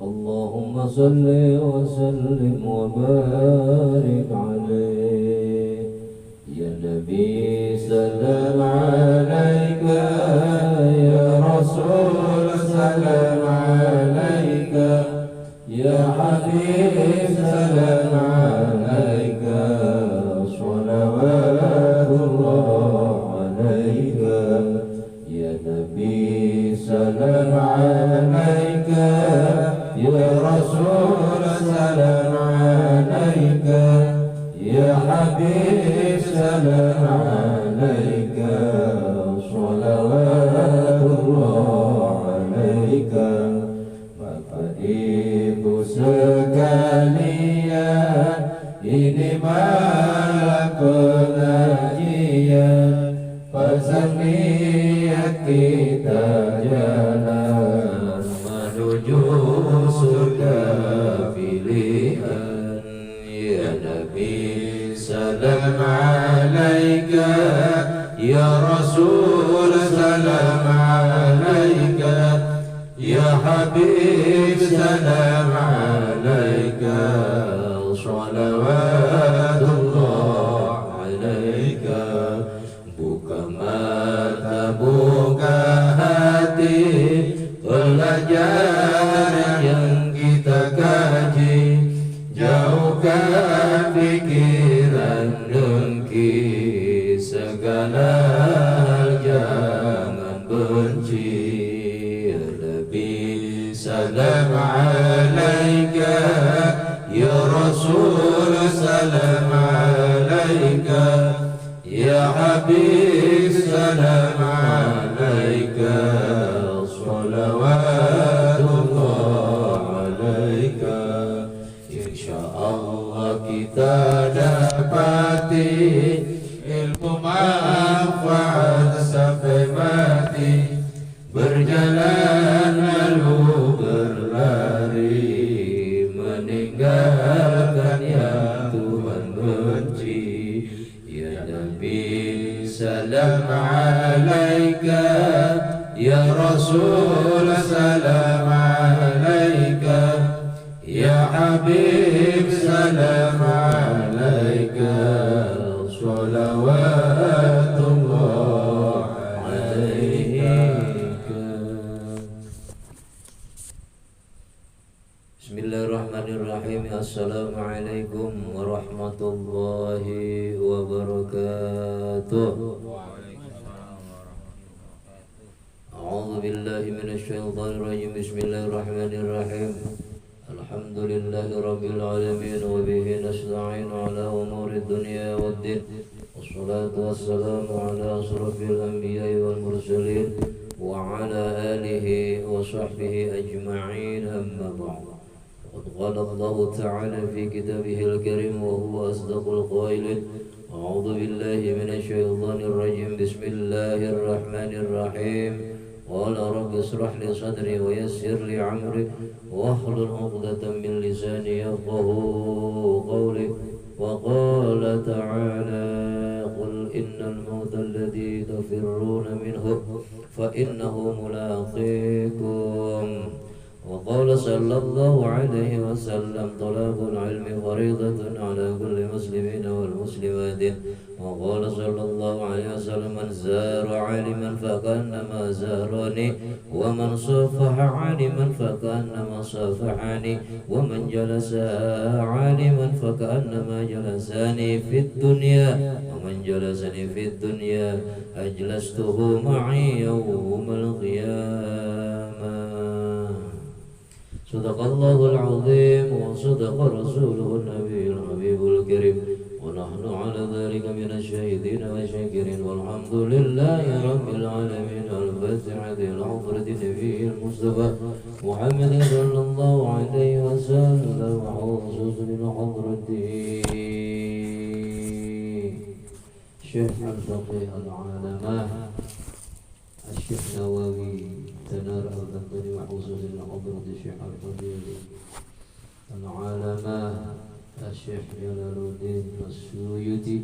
اللهم صل وسلم وبارك عليه يا نبي سلام عليك يا رسول سلام عليك يا حبيب سلام عليك صلوات الله عليك يا نبي سلام عليك يا رسول سلام عليك يا حبيب سلام عليك صلوات الله عليك Bapak Ibu sekalian, ini malam pengajian, pasang niat kita jalan menuju surga pilihan. Ya Nabi salam alaika, ya Rasul salam alaika, ya Habib salam alaika, salawatullah alaika. Buka mata, buka hati, pelajaran yang kita kaji, jauhkan pikiran dengki, segala hal jangan benci. Salam alaika, ya Rasul salam alaika, ya Habib salam alaika, salawatullah alaika. Insyaallah kita dapati ilmu manfaat sampai mati, berjalan lalu berlari, meninggalkan yang Tuhan benci. Ya Nabi salam alaika, ya Rasul salam alaika, ya Habib salam alaika, salawatullah alaika. Bismillahirrahmanirrahim. Assalamualaikum warahmatullahi wabarakatuh. A'udzu billahi minasy syaithanir rajim. Bismillahirrahmanirrahim. Alhamdulillahi rabbil alamin wa bihi nasta'in ala umurid dunya waddin. Wassalatu wassalamu ala asrofil anbiya'i wal mursalin wa ala alihi wa sahbihi ajma'in, amma ba'd. قال الله تعالى في كتابه الكريم وهو أصدق القائلين: أعوذ بالله من الشيطان الرجيم بسم الله الرحمن الرحيم قال رب اشرح لي صدري ويسر لي عمري واحلل عقدة من لساني يفقهوا قولي وقال تعالى قل إن الموت الذي تفرون منه فإنه ملاقيكم. وقال صلى الله عليه وسلم طلب العلم فريضة على كل مسلم والمسلمات. وقال صلى الله عليه وسلم من زار عالما فكأنما زارني ومن صافح عالما فكأنما صافحني ومن جلس عالما فكأنما جلساني في الدنيا ومن جلسني في الدنيا أجلسته معي يوم القيامة. Sadaqallahul azim wa sadaqa rasuluhun nabiyul habibul karim wa nahnu ala dhalika minasy syahidin wa syakirin walhamdulillahi rabbil alamin. Al-Fatihah ila hadrati nabiyil Mustafa Muhammadin sallallahu alaihi wasallam wa khususan ila hadrati Syekh al-Faqih al-Alamah Syekh Nawawi تنار الأنطري وحصول الحضرة الشيخ الفضيل العلماء الشيخ جلال الدين السيوطي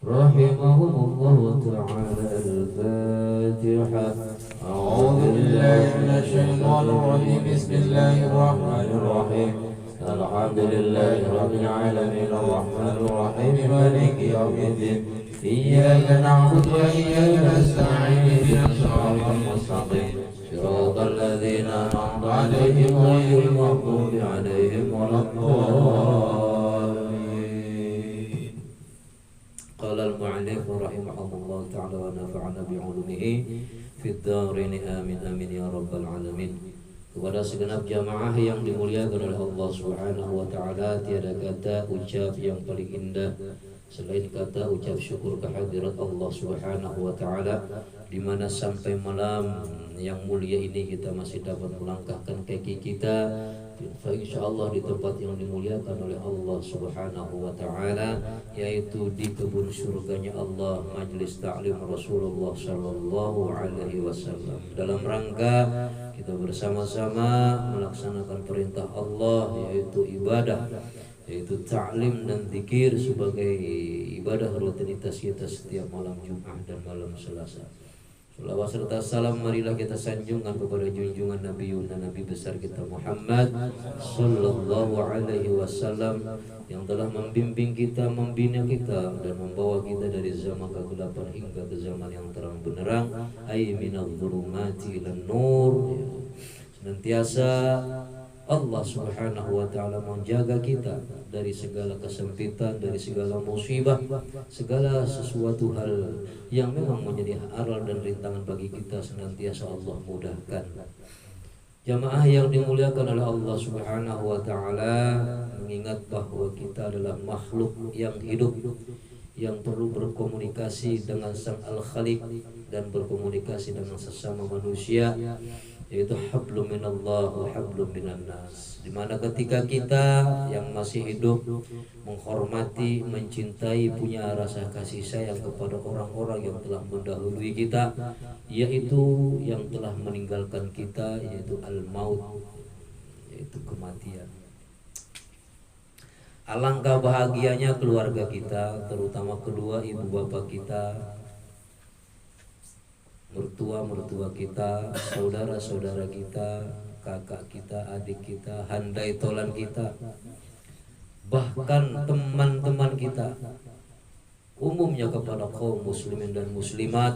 رحمهم الله تعالى. الفاتحة. أعوذ بالله من الشيطان الرجيم بسم الله الرحمن الرحيم الحمد لله رب العالمين الرحمن الرحيم مالك يوم الدين إياك نعبد وإياك نستعين اهدنا الصراط المستقيم صراط الذين أنعمت عليهم غير المغضوب عليهم ولا الضالين. قال المؤلف رحمه الله تعالى ونفعنا بعلومه في الدارين آمين آمين يا رب العالمين. Kepada segenap jamaah yang dimuliakan oleh Allah Subhanahu wa taala, tiada kata ucap yang paling indah selain kata ucap syukur kehadirat Allah Subhanahu wa taala, di mana sampai malam yang mulia ini kita masih dapat melangkahkan kaki kita insyaallah di tempat yang dimuliakan oleh Allah Subhanahu wa taala, yaitu di kebun surganya Allah, majlis ta'lim Rasulullah sallallahu alaihi wasallam, dalam rangka kita bersama-sama melaksanakan perintah Allah, yaitu ibadah, yaitu ta'lim dan zikir sebagai ibadah rutinitas kita setiap malam Jumat dan malam Selasa. Salawat serta salam marilah kita sanjungkan kepada junjungan Nabi Yuna, Nabi besar kita Muhammad sallallahu alaihi wasallam, yang telah membimbing kita, membina kita dan membawa kita dari zaman kegelapan hingga ke zaman yang terang benderang, ay minadh dhulumati ilan nur. Senantiasa Allah Subhanahu wa taala menjaga kita dari segala kesempitan, dari segala musibah, segala sesuatu hal yang memang menjadi aral dan rintangan bagi kita, senantiasa Allah mudahkan. Jamaah yang dimuliakan oleh Allah Subhanahu wa taala, mengingat bahwa kita adalah makhluk yang hidup, yang perlu berkomunikasi dengan Sang Al-Khaliq dan berkomunikasi dengan sesama manusia, yaitu hablum minallah wa hablum minan nas, di mana ketika kita yang masih hidup menghormati, mencintai, punya rasa kasih sayang kepada orang-orang yang telah mendahului kita, yaitu yang telah meninggalkan kita, yaitu al-maut, yaitu kematian. Alangkah bahagianya keluarga kita, terutama kedua ibu bapak kita, mertua kita, saudara-saudara kita, kakak kita, adik kita, handai tolan kita, bahkan teman-teman kita, umumnya kepada kaum muslimin dan muslimat,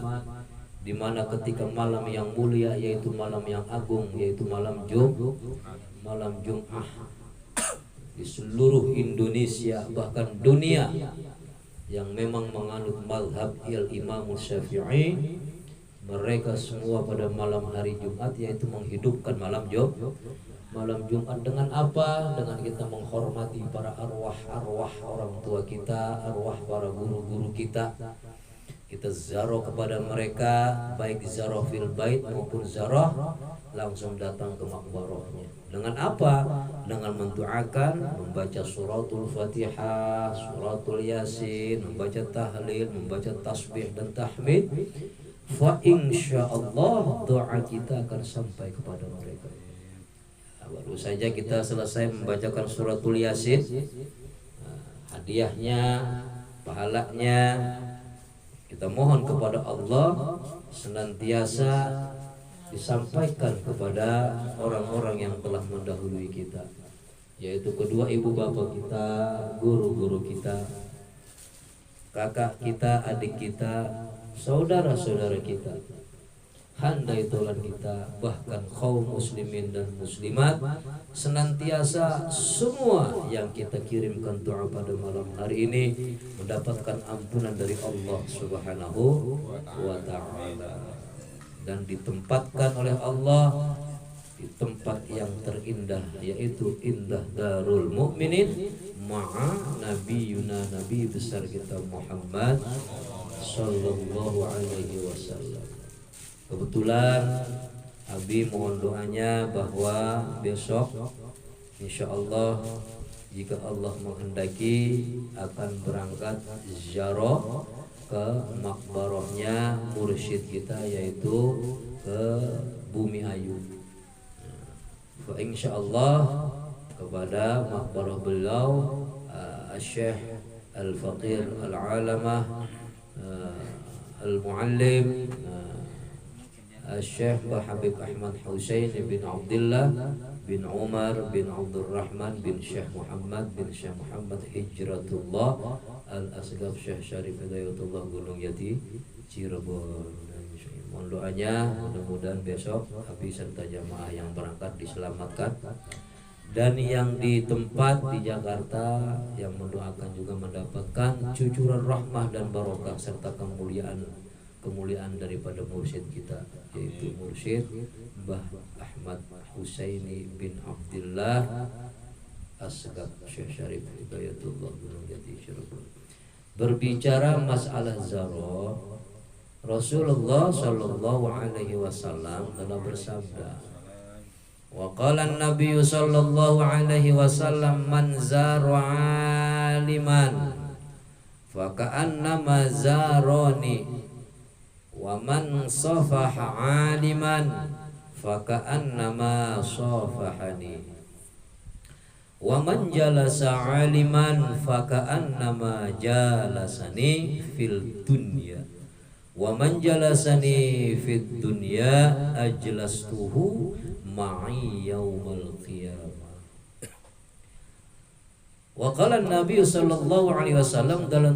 di mana ketika malam yang mulia, yaitu malam yang agung, yaitu malam Jum'ah, di seluruh Indonesia bahkan dunia yang memang menganut mazhab Imam Syafi'i, mereka semua pada malam hari Jumat yaitu menghidupkan malam Jumat dengan apa? Dengan kita menghormati para arwah orang tua kita, arwah para guru-guru kita. Kita zaroh kepada mereka, baik zaroh fil bait maupun zaroh langsung datang ke makbarahnya. Dengan apa? Dengan mendoakan, membaca suratul Fatihah, suratul Yasin, membaca tahlil, membaca tasbih dan tahmid. Fa insyaallah doa kita akan sampai kepada mereka. Baru saja kita selesai membacakan suratul Yasin, hadiahnya, pahalanya kita mohon kepada Allah senantiasa disampaikan kepada orang-orang yang telah mendahului kita, yaitu kedua ibu bapak kita, guru-guru kita, kakak kita, adik kita, saudara-saudara kita, handai tolan kita, bahkan kaum muslimin dan muslimat, senantiasa semua yang kita kirimkan doa pada malam hari ini mendapatkan ampunan dari Allah Subhanahu wa taala dan ditempatkan oleh Allah di tempat yang terindah, yaitu indah Darul Mukminin ma'a nabiyuna, nabi besar kita Muhammad sallallahu alaihi wasallam. Kebetulan Abi mohon doanya bahwa besok insyaallah jika Allah menghendaki akan berangkat ziarah ke makbarahnya mursyid kita, yaitu ke Bumi Ayu. Fa insyaallah kepada makbarah beliau Syekh Al-Faqir Al-Alamah Al-Muallim Syekh Habib Ahmad Husain bin Abdullah bin Umar bin Abdurrahman bin Syekh Muhammad Hijratullah Al-Asgaf Syekh Syarif Hidayatullah Gunung Jati Cirebon. Mohon doanya mudah-mudahan besok habis serta jamaah yang berangkat diselamatkan, dan yang di tempat di Jakarta yang mendoakan juga mendapatkan cucuran rahmah dan barokah serta kemuliaan daripada mursyid kita, yaitu mursyid Mbah Ahmad Husaini bin Abdullah Asgaf Syekh Syarif Hidayatullah Gunung Jati Cirebon. Berbicara masalah zaro, Rasulullah Shallallahu Alaihi Wasallam telah bersabda, wa qala an-nabiy sallallahu alaihi wasallam man zara aliman fa ka'annama zarani wa man safaha aliman fa ka'annama safahani wa man jalasa aliman fa ka'annama jalasani fil dunya wa man jalasani fid dunya ajlastuhu ma'i yaumal qiyamah. Wa qala Nabi sallallahu alaihi wasallam, dan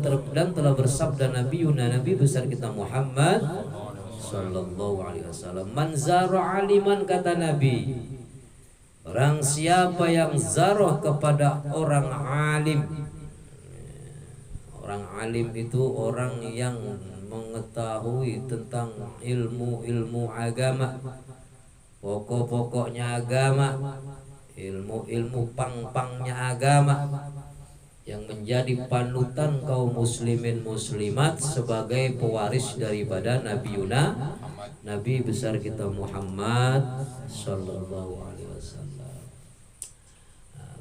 telah bersabda Nabi besar kita Muhammad sallallahu alaihi wasallam, man zara aliman, kata Nabi, barang siapa yang zarah kepada orang alim. Orang alim itu orang yang mengetahui tentang ilmu agama, pokok-pokoknya agama, ilmu pang-pangnya agama, yang menjadi panutan kaum muslimin muslimat sebagai pewaris daripada Nabi besar kita Muhammad sallallahu alaihi wasallam.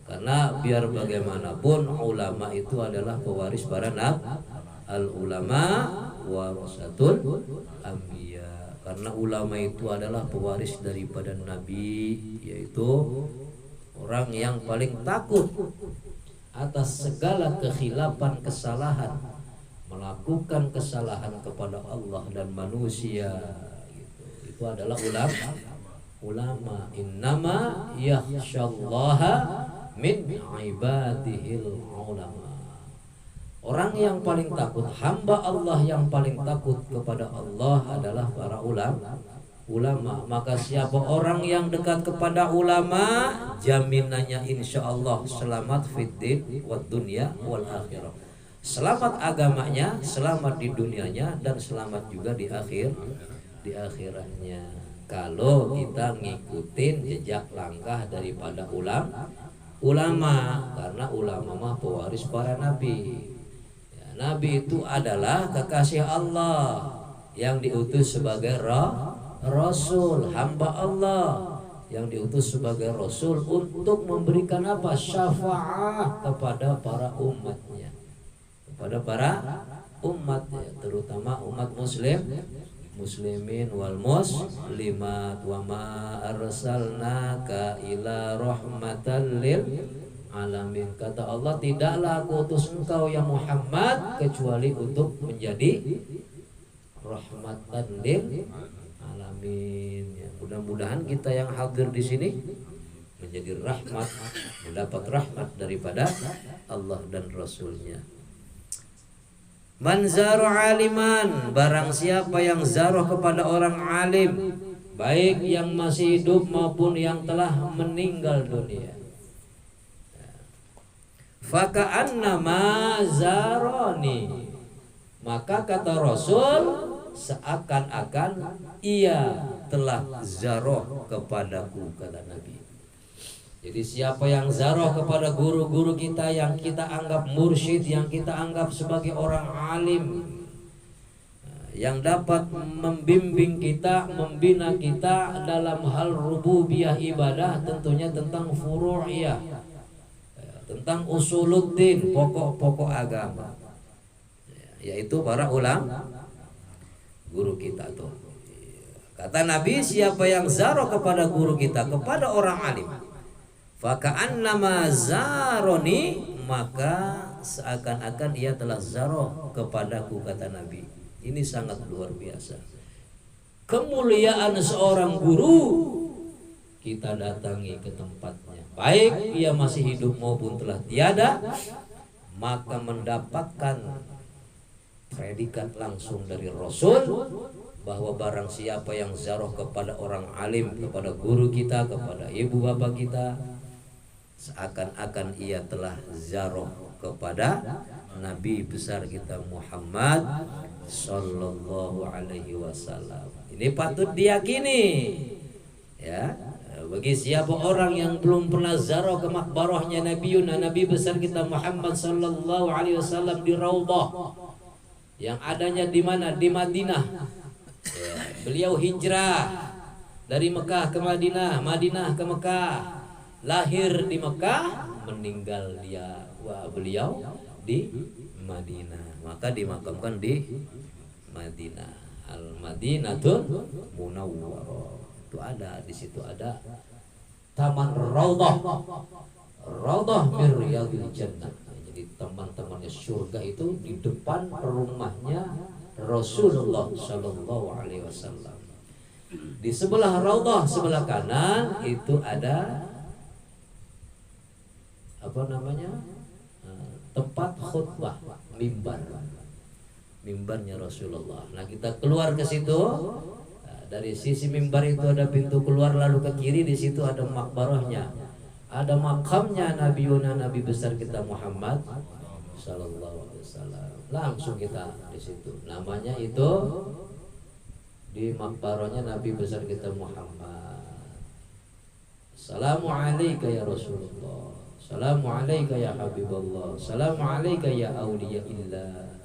Karena biar bagaimanapun ulama itu adalah pewaris para nabi, al ulama warasatul anbiya. Karena ulama itu adalah pewaris daripada Nabi, yaitu orang yang paling takut atas segala kekhilafan, kesalahan, melakukan kesalahan kepada Allah dan manusia. Itu adalah ulama. Innama yakhsyallaha min ibadihil ulama. Orang yang paling takut, hamba Allah yang paling takut kepada Allah adalah para ulama. Maka siapa orang yang dekat kepada ulama, jaminannya insya Allah selamat fiddin wad dunya wal akhirah. Selamat agamanya, selamat di dunianya, dan selamat juga di akhiratnya. Kalau kita ngikutin jejak langkah daripada ulama, karena ulama mah pewaris para nabi. Nabi itu adalah kekasih Allah yang diutus sebagai Rasul, hamba Allah yang diutus sebagai Rasul untuk memberikan apa? Syafaat kepada para umatnya, kepada para umatnya, terutama umat muslimin wal muslimat. Wa ma arsalnaka ila rahmatan lil alamin, kata Allah, tidaklah aku utus engkau ya Muhammad kecuali untuk menjadi rahmatan lil alamin. Ya, mudah-mudahan kita yang hadir di sini menjadi rahmat, mendapat rahmat daripada Allah dan Rasulnya. Man zara aliman, barang siapa yang zarah kepada orang alim, baik yang masih hidup maupun yang telah meninggal dunia, faka'annama zaroni, maka kata Rasul, seakan-akan ia telah zaroh kepadaku, kata Nabi. Jadi siapa yang zaroh kepada guru-guru kita yang kita anggap mursyid, yang kita anggap sebagai orang alim, yang dapat membimbing kita, membina kita dalam hal rububiyah ibadah, tentunya tentang furu'iyah, tentang usuluddin, pokok-pokok agama, yaitu para ulama, guru kita tuh. Kata Nabi, siapa yang zaroh kepada guru kita, kepada orang alim, faka'annama zaroni, maka seakan-akan ia telah zaroh kepadaku, kata Nabi. Ini sangat luar biasa. kemuliaan seorang guru, kita datangi ke tempatnya, baik ia masih hidup maupun telah tiada, maka mendapatkan predikat langsung dari Rasul bahwa barang siapa yang zaroh kepada orang alim, kepada guru kita, kepada ibu bapak kita, seakan-akan ia telah zaroh kepada Nabi besar kita Muhammad Sallallahu Alaihi Wasallam. Ini patut diyakini, ya. Bagi siapa orang yang belum pernah zaroh ke makbarahnya Nabi besar kita Muhammad Sallallahu Alaihi Wasallam di Raudhah, yang adanya di mana? Di Madinah. Ya, beliau hijrah dari Mekah ke Madinah, Madinah ke Mekah, lahir di Mekah, meninggal beliau di Madinah, maka dimakamkan di Madinah, Al-Madinatul Munawwarah. Itu ada di situ, ada Taman Raudhah, Raudhah min Riyadil Jannah. Jadi teman-temannya surga itu di depan rumahnya Rasulullah Shallallahu Alaihi Wasallam. Di sebelah Raudhah, sebelah kanan itu ada apa namanya, tempat khutbah, mimbarnya Rasulullah. Nah, kita keluar ke situ. Dari sisi mimbar itu ada pintu keluar, lalu ke kiri di situ ada makbarahnya, ada makamnya Nabi besar kita Muhammad Sallallahu Alaihi Wasallam. Langsung kita di situ. Namanya itu di makbarahnya Nabi besar kita Muhammad. Assalamu alayka ya Rasulullah. Assalamu alayka ya Habibullah. Assalamu alayka ya awliyaillah.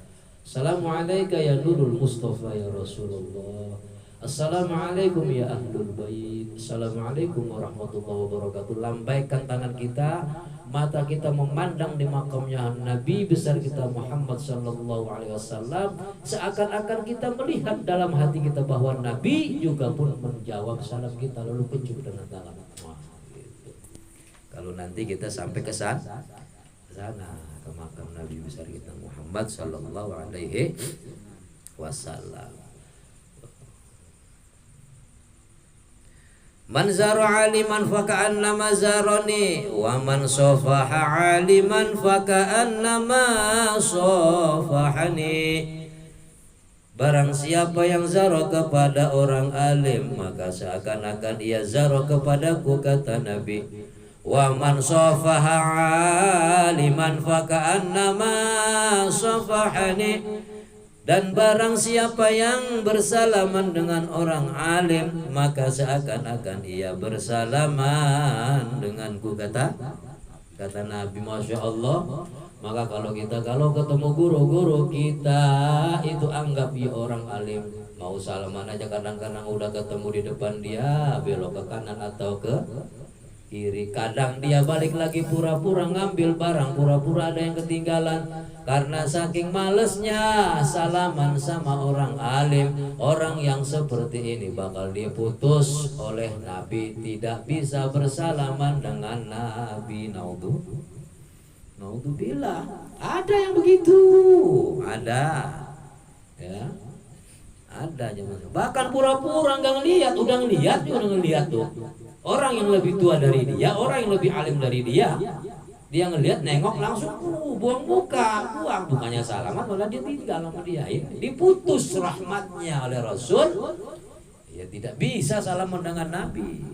Assalamu alayka ya nurul Mustafa ya Rasulullah. Assalamualaikum ya ahlul bait. Assalamualaikum warahmatullahi wabarakatuh. Lambaikan tangan kita, mata kita memandang di makamnya Nabi besar kita Muhammad Sallallahu Alaihi Wasallam, seakan-akan kita melihat dalam hati kita bahwa Nabi juga pun menjawab salam kita, lalu pencuk dengan tangan. Gitu. Kalau nanti kita sampai ke sana, ke makam Nabi besar kita Muhammad Sallallahu Alaihi Wasallam. Man zara aliman faka'annama zarani, wa man safaha aliman faka'annama safahani. Barang siapa yang zara kepada orang alim, maka seakan-akan ia zara kepadaku, kata Nabi. Wa man safaha aliman faka'annama safahani. Dan barang siapa yang bersalaman dengan orang alim, maka seakan-akan ia bersalaman denganku, kata Nabi. Masya Allah. Maka kalau ketemu guru-guru kita itu anggap ya orang alim. Mau salaman aja kadang-kadang udah ketemu di depan dia, belok ke kanan atau ke kiri. Kadang dia balik lagi pura-pura ngambil barang, pura-pura ada yang ketinggalan. Karena saking malesnya salaman sama orang alim, orang yang seperti ini bakal diputus oleh Nabi, tidak bisa bersalaman dengan Nabi. Naudzubillah. Ada yang begitu, ada, ya, ada. Bahkan pura-pura nggak ngelihat, udah ngelihat tuh. Orang yang lebih tua dari dia, orang yang lebih alim dari dia, dia ngelihat, nengok langsung buang bukannya salaman, malah dia tinggal sama dia. Diputus rahmatnya oleh Rasul. Ya tidak bisa salaman dengan Nabi.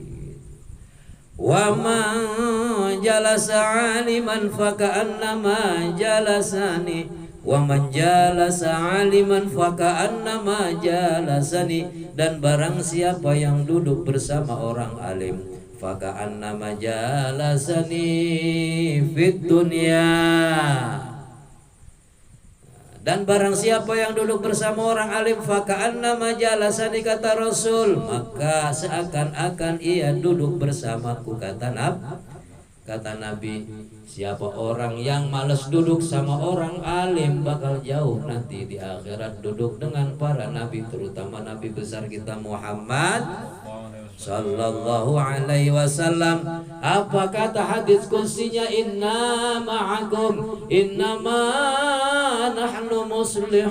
Wa man jalasa aliman faka'annama jalasani, wa man jalasa aliman faka'annama jalasani. Dan barang siapa yang duduk bersama orang alim, faka'annama jalasani fid dunya. Dan barang siapa yang duduk bersama orang alim, faka'annama jalasani, kata Rasul, maka seakan-akan ia duduk bersamaku, kata Nabi. Siapa orang yang malas duduk sama orang alim bakal jauh nanti di akhirat duduk dengan para nabi, terutama Nabi besar kita Muhammad Sallallahu Alaihi Wasallam. Apa kata hadis kursinya? Inna ma'akum innama nahnu muslihun.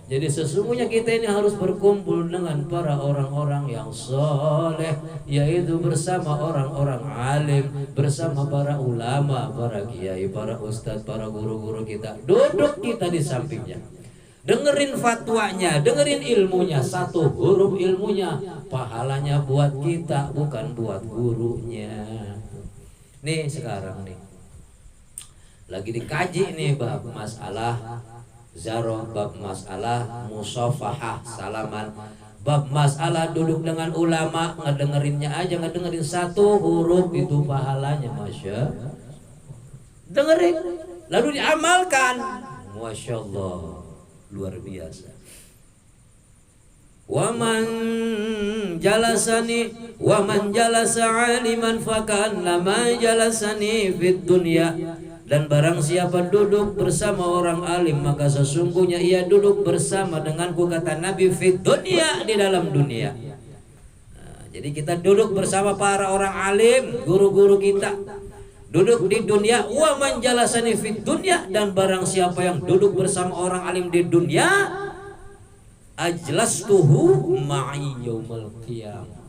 Jadi sesungguhnya kita ini harus berkumpul dengan para orang-orang yang soleh, yaitu bersama orang-orang alim, bersama para ulama, para kiai, para ustadz, para guru-guru kita. Duduk kita di sampingnya, dengerin fatwanya, dengerin ilmunya, satu huruf ilmunya, pahalanya buat kita, bukan buat gurunya. Nih sekarang nih lagi dikaji nih bab masalah zaroh, bab masalah musafahah, salaman, bab masalah duduk dengan ulama, ngedengerinnya aja, ngedengerin satu huruf itu pahalanya, masya, dengerin lalu diamalkan, masya Allah, luar biasa. Waman jalasa aliman fakannama jalasani fid dunya. Dan barang siapa duduk bersama orang alim, maka sesungguhnya ia duduk bersama denganku, kata Nabi, fid dunya, di dalam dunia. Nah, jadi kita duduk bersama para orang alim, guru-guru kita, duduk di dunia. Waman jalasani fid dunya, dan barang siapa yang duduk bersama orang alim di dunia, ajlastuhu ma'i yaumal qiyamah,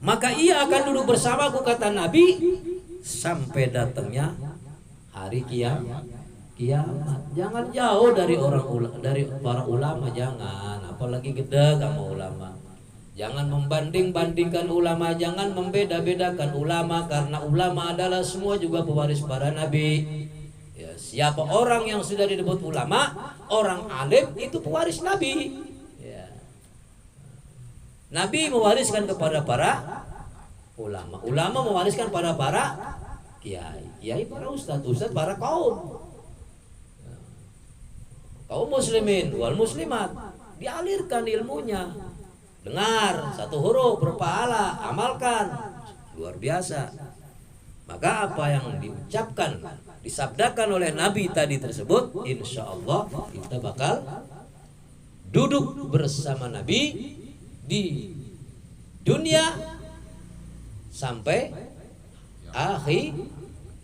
maka ia akan duduk bersamaku, kata Nabi, sampai datangnya hari kiamat. Jangan jauh dari para ulama, jangan, apalagi gede sama ulama. Jangan membanding-bandingkan ulama, jangan membeda-bedakan ulama, karena ulama adalah semua juga pewaris para nabi. Ya, siapa orang yang sudah disebut ulama, orang alim, itu pewaris nabi. Ya. Nabi mewariskan kepada para ulama, ulama mewariskan pada para kiai, para ustadz, para kaum muslimin wal muslimat, dialirkan ilmunya. Dengar satu huruf berpahala, amalkan, luar biasa. Maka apa yang diucapkan, disabdakan oleh Nabi tadi tersebut, insya Allah kita bakal duduk bersama Nabi di dunia sampai akhir,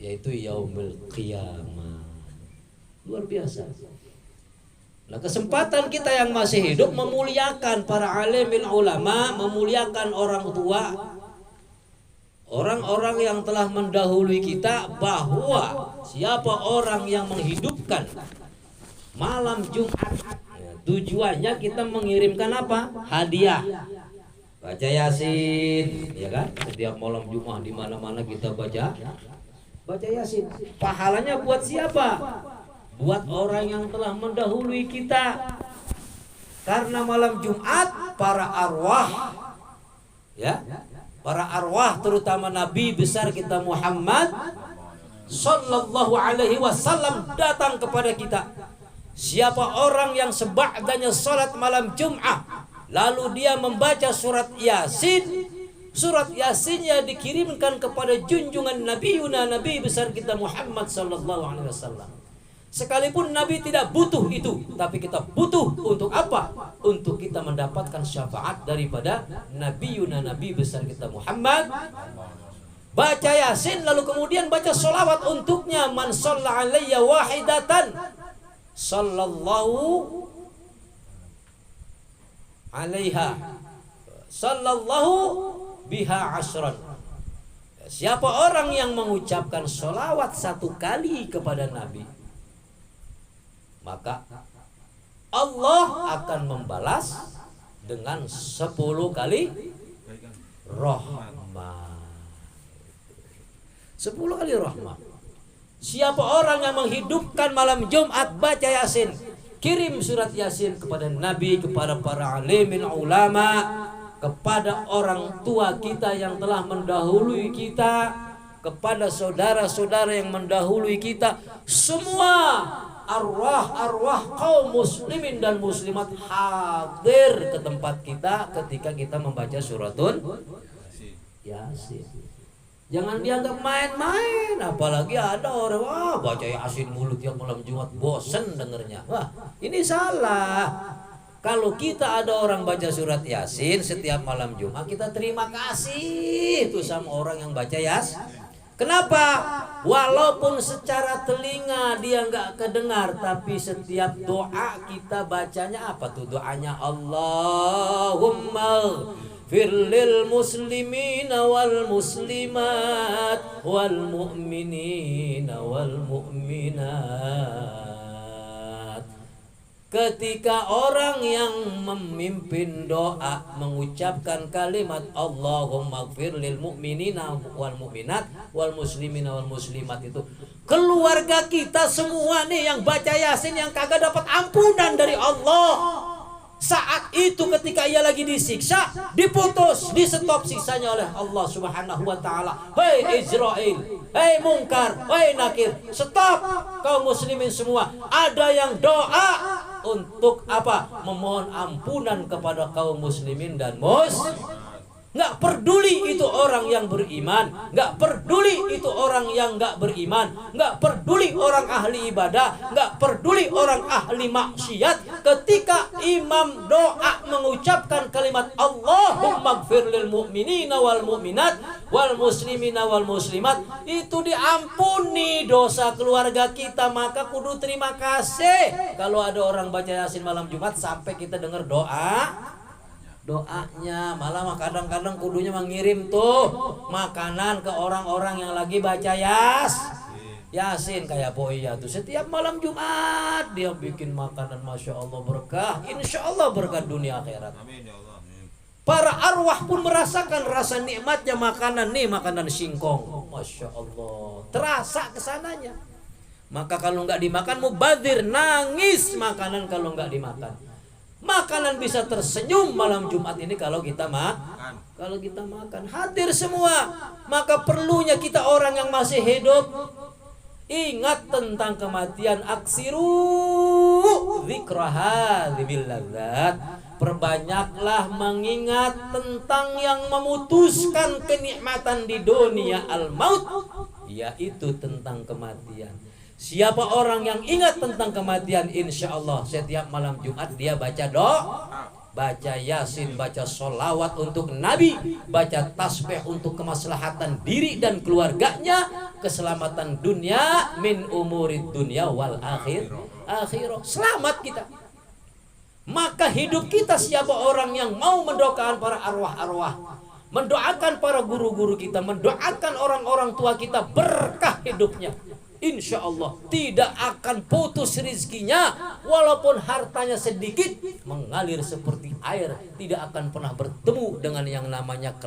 yaitu yaumul qiyamah. Luar biasa. Nah, kesempatan kita yang masih hidup memuliakan para alimil ulama, memuliakan orang tua, orang-orang yang telah mendahului kita, bahwa siapa orang yang menghidupkan malam Jumat, tujuannya kita mengirimkan apa? Hadiah. Baca Yasin, ya kan? Setiap malam Jumat di mana-mana kita baca Yasin. Pahalanya buat siapa? Buat orang yang telah mendahului kita. Karena malam Jumat para arwah, ya, para arwah terutama Nabi besar kita Muhammad sallallahu alaihi wasallam datang kepada kita. Siapa orang yang seba'danya salat malam Jumat, lalu dia membaca surat Yasin, surat Yasinnya dikirimkan kepada junjungan Nabi besar kita Muhammad sallallahu alaihi wasallam. Sekalipun Nabi tidak butuh itu, tapi kita butuh untuk apa? Untuk kita mendapatkan syafaat daripada Nabi besar kita Muhammad. Baca Yasin lalu kemudian baca sholawat untuknya. Man shalla alayya wahidatan sallallahu alaiha sallallahu biha ashran. Siapa orang yang mengucapkan sholawat satu kali kepada Nabi, maka Allah akan membalas dengan 10 kali rahmat. 10 kali rahmat. Siapa orang yang menghidupkan malam Jumat baca Yasin, kirim surat Yasin kepada Nabi, kepada para alimin ulama, kepada orang tua kita yang telah mendahului kita, kepada saudara-saudara yang mendahului kita, semua arwah kaum muslimin dan muslimat hadir ke tempat kita ketika kita membaca suratun Yasin. Jangan dianggap main-main, apalagi ada orang baca Yasin mulu tiap malam Jumat, bosen dengernya. Wah, ini salah. Kalau kita ada orang baca surat Yasin setiap malam Jumat, kita terima kasih itu sama orang yang baca Yasin. Kenapa? Walaupun secara telinga dia nggak kedengar, tapi setiap doa kita bacanya apa tuh doanya? Allahumma firlil muslimina wal muslimat wal mu'minina wal mu'minat. Ketika orang yang memimpin doa mengucapkan kalimat Allahumma gfir lil mu'minina wal mu'minat wal muslimina wal muslimat, itu keluarga kita semua nih yang baca Yasin yang kagak dapat ampunan dari Allah. Saat itu ketika ia lagi disiksa, diputus, di-stop siksanya oleh Allah Subhanahu wa taala. Hei Israel, hei Mungkar, hei Nakir, stop kaum muslimin semua. Ada yang doa untuk apa? Memohon ampunan kepada kaum muslimin dan nggak peduli itu orang yang beriman, nggak peduli itu orang yang nggak beriman, nggak peduli orang ahli ibadah, nggak peduli orang ahli maksiat. Ketika imam doa mengucapkan kalimat Allahumma gfir lil mu'minina wal mu'minat wal muslimina wal muslimat, itu diampuni dosa keluarga kita. Maka kudu terima kasih kalau ada orang baca Yasin malam Jumat sampai kita dengar doanya. Malah kadang-kadang kudunya mengirim tuh makanan ke orang-orang yang lagi baca Yasin kayak Boya tuh setiap malam Jumat dia bikin makanan, Masya Allah berkah, Insya Allah berkah dunia akhirat. Para arwah pun merasakan rasa nikmatnya makanan nih, makanan singkong, Masya Allah terasa kesananya. Maka kalau nggak dimakan mubadzir, nangis makanan kalau nggak dimakan. Makanan bisa tersenyum malam Jumat ini kalau kita makan. Hadir semua. Maka perlunya kita orang yang masih hidup ingat tentang kematian. Aksiru dzikraha dzibil ladzat. Perbanyaklah mengingat tentang yang memutuskan kenikmatan di dunia, al-maut, yaitu tentang kematian. Siapa orang yang ingat tentang kematian, insya Allah setiap malam Jumat dia baca doa, baca Yasin, baca sholawat untuk Nabi, baca tasbih untuk kemaslahatan diri dan keluarganya, keselamatan dunia, min umurid dunia wal akhirah. Selamat kita. Maka hidup kita, siapa orang yang mau mendoakan para arwah-arwah, mendoakan para guru-guru kita, mendoakan orang-orang tua kita, berkah hidupnya, insya Allah tidak akan putus rizkinya. Walaupun hartanya sedikit, mengalir seperti air, tidak akan pernah bertemu dengan yang namanya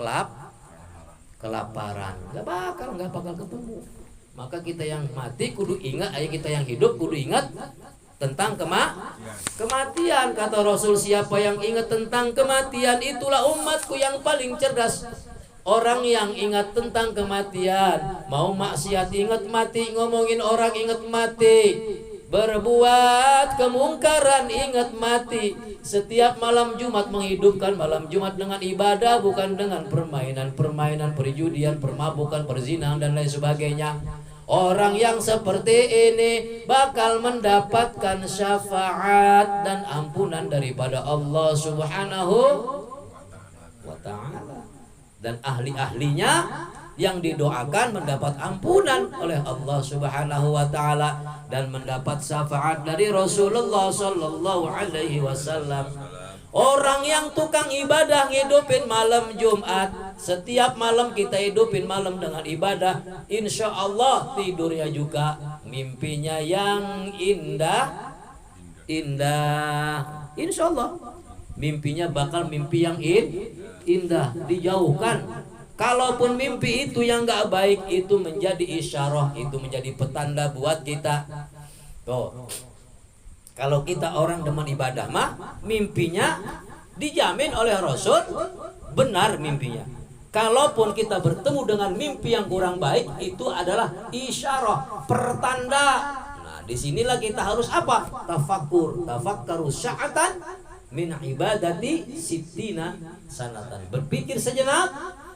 kelaparan. Gak bakal ketemu. Maka kita yang mati kudu ingat, ayo kita yang hidup kudu ingat tentang kematian. Kata Rasul, siapa yang ingat tentang kematian, itulah umatku yang paling cerdas. Orang yang ingat tentang kematian, mau maksiat ingat mati, ngomongin orang ingat mati, berbuat kemungkaran ingat mati. Setiap malam Jumat menghidupkan malam Jumat dengan ibadah, bukan dengan permainan, perjudian, permabukan, perzinahan dan lain sebagainya. Orang yang seperti ini bakal mendapatkan syafaat dan ampunan daripada Allah Subhanahu wa ta'ala. Dan ahli-ahlinya yang didoakan mendapat ampunan oleh Allah Subhanahu wa ta'ala dan mendapat syafaat dari Rasulullah sallallahu alaihi wasallam. Orang yang tukang ibadah ngidupin malam Jumat, setiap malam kita hidupin malam dengan ibadah, insya Allah tidurnya juga mimpinya yang indah. Insya Allah mimpinya bakal mimpi yang indah, dijauhkan. Kalaupun mimpi itu yang gak baik, itu menjadi isyarah, itu menjadi petanda buat kita. Tuh, kalau kita orang demen ibadah mah, mimpinya dijamin oleh Rasul benar mimpinya. Kalaupun kita bertemu dengan mimpi yang kurang baik, itu adalah isyarah, pertanda. Nah, disinilah kita harus apa? Tafakkaru sya'atan min ibadati sittina sanatan. Berpikir sejenak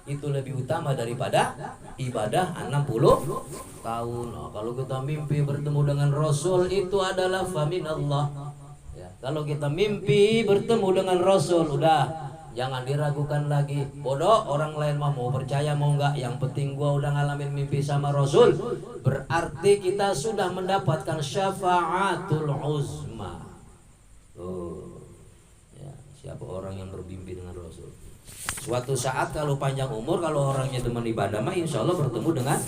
itu lebih utama daripada ibadah 60 tahun. Nah, kalau kita mimpi bertemu dengan Rasul, itu adalah faminallah. Ya, kalau kita mimpi bertemu dengan Rasul, udah Jangan diragukan lagi. Bodoh, orang lain mau percaya mau enggak, yang penting gua udah ngalamin mimpi sama Rasul. Berarti kita sudah mendapatkan syafaatul uzma. Oh. Ya, siapa orang yang bermimpi dengan Rasul? Suatu saat kalau panjang umur, kalau orangnya teman ibadah mah insya Allah bertemu dengan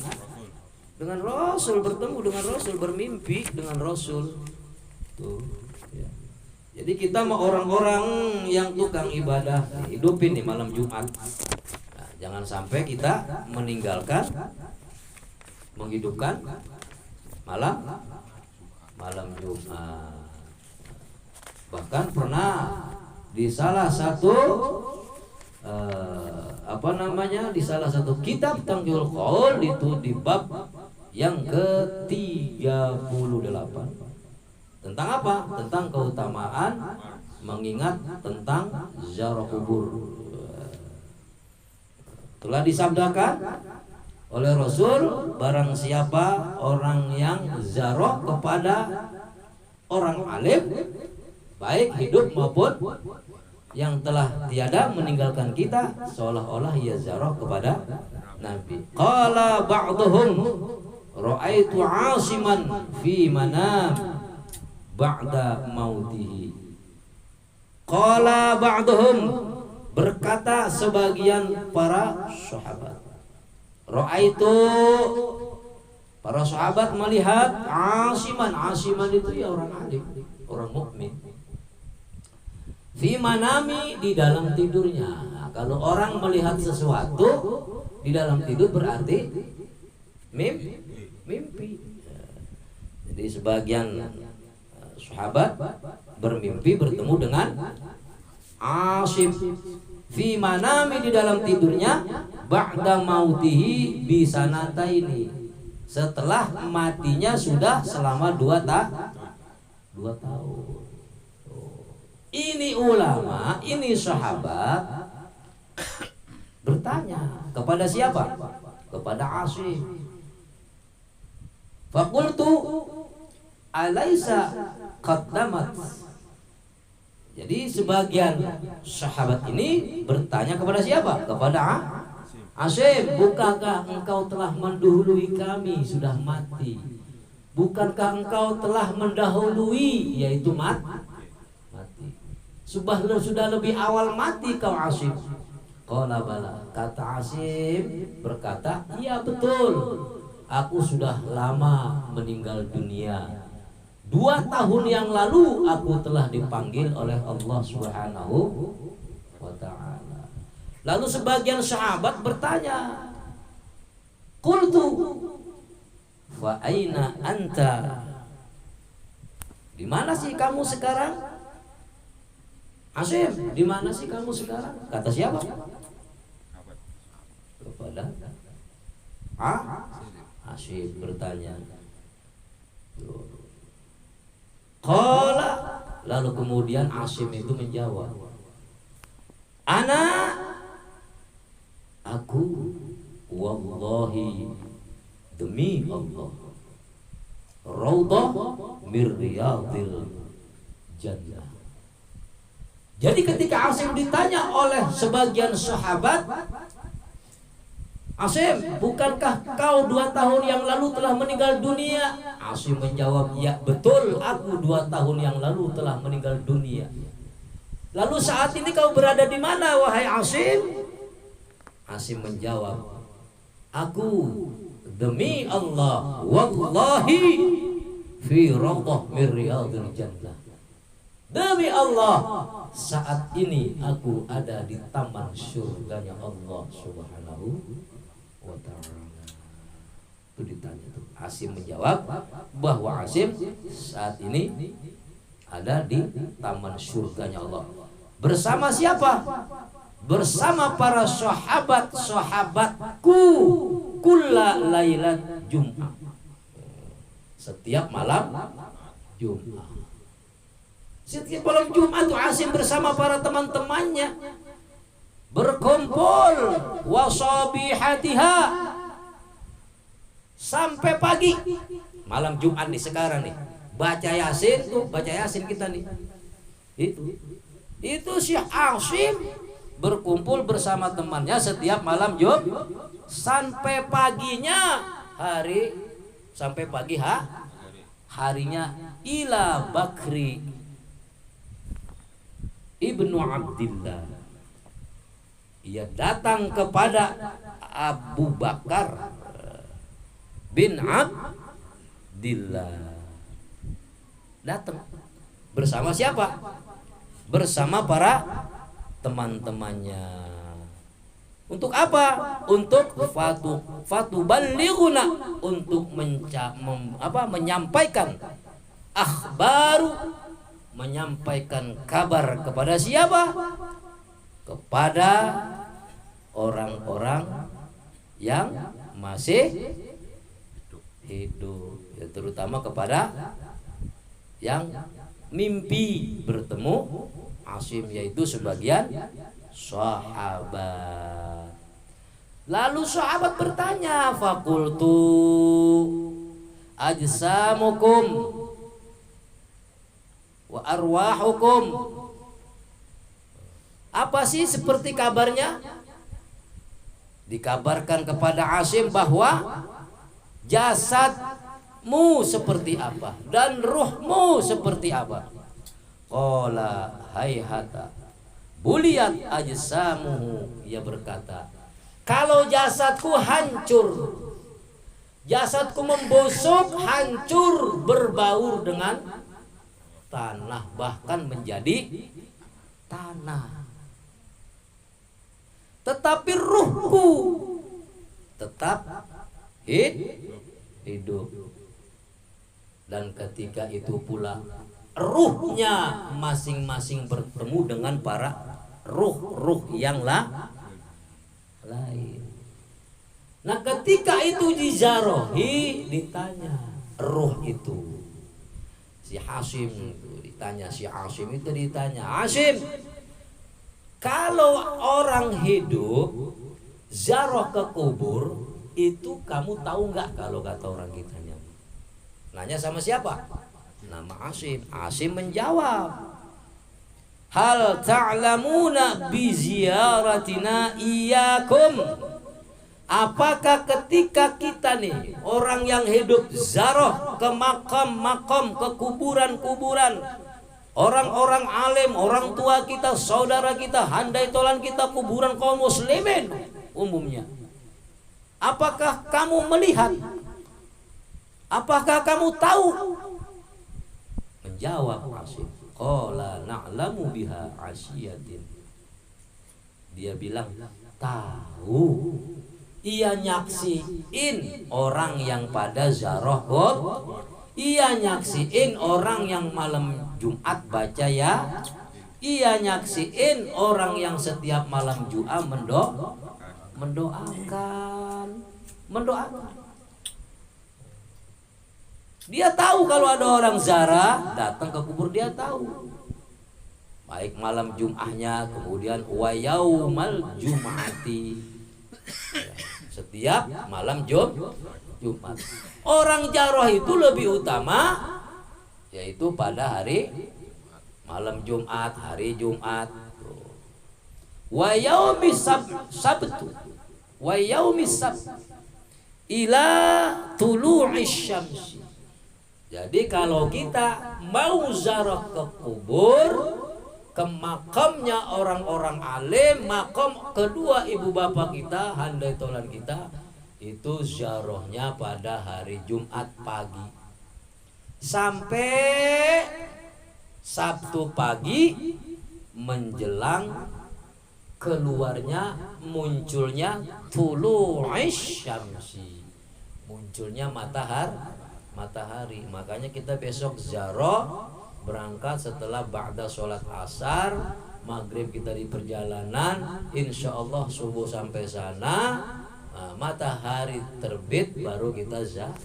Rasul, bertemu dengan Rasul, bermimpi dengan Rasul. Tuh, ya. Jadi kita mau orang-orang yang tukang ibadah hidupin di malam Jumat. Nah, jangan sampai kita meninggalkan, menghidupkan malam Jumat. Bahkan pernah di salah satu di salah satu kitab Tanjul Qaul itu di bab yang ke-38 tentang apa? Tentang keutamaan mengingat tentang ziarah kubur. Telah disabdakan oleh Rasul, barang siapa orang yang ziarah kepada orang alim baik hidup maupun yang telah tiada meninggalkan kita, seolah-olah ia ziarah kepada Nabi. Qala ba'dhum ra'aitu 'asiman fi manam ba'da mautihi. Qala ba'dhum, berkata sebagian para sahabat. Ra'aitu, para sahabat melihat 'asiman. 'Asiman itu ya orang alim, orang mukmin. Fi manami, di dalam tidurnya. Nah, kalau orang melihat sesuatu di dalam tidur berarti mimpi. Jadi sebagian sahabat bermimpi bertemu dengan Asim fi manami, di dalam tidurnya, ba'da mautihi bisanataini, setelah matinya sudah selama 2 tahun. Ini ulama, ini sahabat bertanya kepada siapa? Kepada Asim. Faqultu alaisa qaddamat. Jadi sebagian sahabat ini bertanya kepada siapa? Kepada Asim. Bukankah engkau telah mendahului kami sudah mati? Bukankah engkau telah mendahului, yaitu mati? Sudah lebih awal mati kau Asim. Qala bala, kata Asim berkata, iya betul, aku sudah lama meninggal dunia. 2 tahun yang lalu aku telah dipanggil oleh Allah Subhanahu wa ta'ala. Lalu sebagian sahabat bertanya, qultu fa aina anta, di mana sih kamu sekarang? Asim, di mana sih kamu sekarang? Kata siapa? Kepada Asim bertanya. Qala, lalu kemudian Asim itu menjawab, aku wallahi, demi Allah, raudhah mir riyadil jannah. Jadi ketika Asim ditanya oleh sebagian sahabat, Asim, bukankah kau 2 tahun yang lalu telah meninggal dunia? Asim menjawab, ya betul, aku 2 tahun yang lalu telah meninggal dunia. Lalu saat ini kau berada di mana, wahai Asim? Asim menjawab, aku demi Allah, wallahi fi raudhah min riyadil jannah. Demi Allah, saat ini aku ada di taman surganya Allah Subhanahu wa ta'ala. Itu ditanya tuh. Asim menjawab bahwa Asim saat ini ada di taman surganya Allah. Bersama siapa? Bersama para sahabat-sahabatku kulla lailat Jum'ah. Setiap malam Jum'ah. Setiap malam Jumat tuh Asim bersama para teman-temannya berkumpul wasabihatiha sampai pagi. Malam Jumat nih sekarang nih, baca Yasin tuh, baca Yasin kita nih. Itu si Asim berkumpul bersama temannya setiap malam Jumat sampai paginya sampai pagi harinya ila Bakri ibnu Abdillah, ia datang kepada Abu Bakar bin Abdillah. Datang bersama siapa? Bersama para teman-temannya. Untuk apa? Untuk fatu balighuna, untuk menyampaikan akhbaru, menyampaikan kabar kepada siapa? Kepada orang-orang yang masih hidup, ya, terutama kepada yang mimpi bertemu Asim, yaitu sebagian sahabat. Lalu sahabat bertanya, fakultu ajsamukum wa arwahukum, apa sih seperti kabarnya? Dikabarkan kepada Asim bahwa jasadmu seperti apa dan ruhmu seperti apa. Qala hayhata buliyat ajsamuhu, ia berkata, kalau jasadku hancur, jasadku membusuk, hancur, berbaur dengan tanah, bahkan menjadi tanah, tetapi ruhku tetap hidup. Dan ketika itu pula ruhnya masing-masing bertemu dengan para ruh yang lain. Nah, ketika itu dizarohi, ditanya ruh itu, si Hasim ditanya, si Asim itu ditanya, Asim, kalau orang hidup zaroh ke kubur itu kamu tahu nggak? Kalau kata orang kita nanya sama siapa? Nama Asim. Asim menjawab, hal ta'lamuna bi ziyaratina iyyakum, apakah ketika kita nih orang yang hidup zaroh ke makam-makam, ke kuburan-kuburan orang-orang alim, orang tua kita, saudara kita, handai tolan kita, kuburan kaum muslimin umumnya, apakah kamu melihat? Apakah kamu tahu? Menjawab Asim, qala na'lamu biha asyiyatin. Dia bilang tahu. Ia nyaksiin orang yang pada zaroh kubur. Ia nyaksiin orang yang malam Jumat baca ya. Ia nyaksiin orang yang setiap malam Jumat mendoakan. Dia tahu kalau ada orang zarah datang ke kubur, dia tahu. Baik malam Jum'ahnya, kemudian wa yaumal jum'ati, setiap malam Jumat. Orang jaroh itu lebih utama, yaitu pada hari malam Jumat, hari Jumat. Wa yaumis sabtu wa yaumis sabt ila tulu'isy syamsi. Jadi kalau kita mau ziarah ke kubur, ke makamnya orang-orang alim, makam kedua ibu bapak kita, handai tolan kita, itu ziarahnya pada hari Jumat pagi sampai Sabtu pagi menjelang keluarnya, munculnya tulu'isy syamsi, munculnya matahari. Makanya kita besok ziarah, berangkat setelah ba'da sholat asar, maghrib kita di perjalanan, insya Allah subuh sampai sana, matahari terbit baru kita ziarah.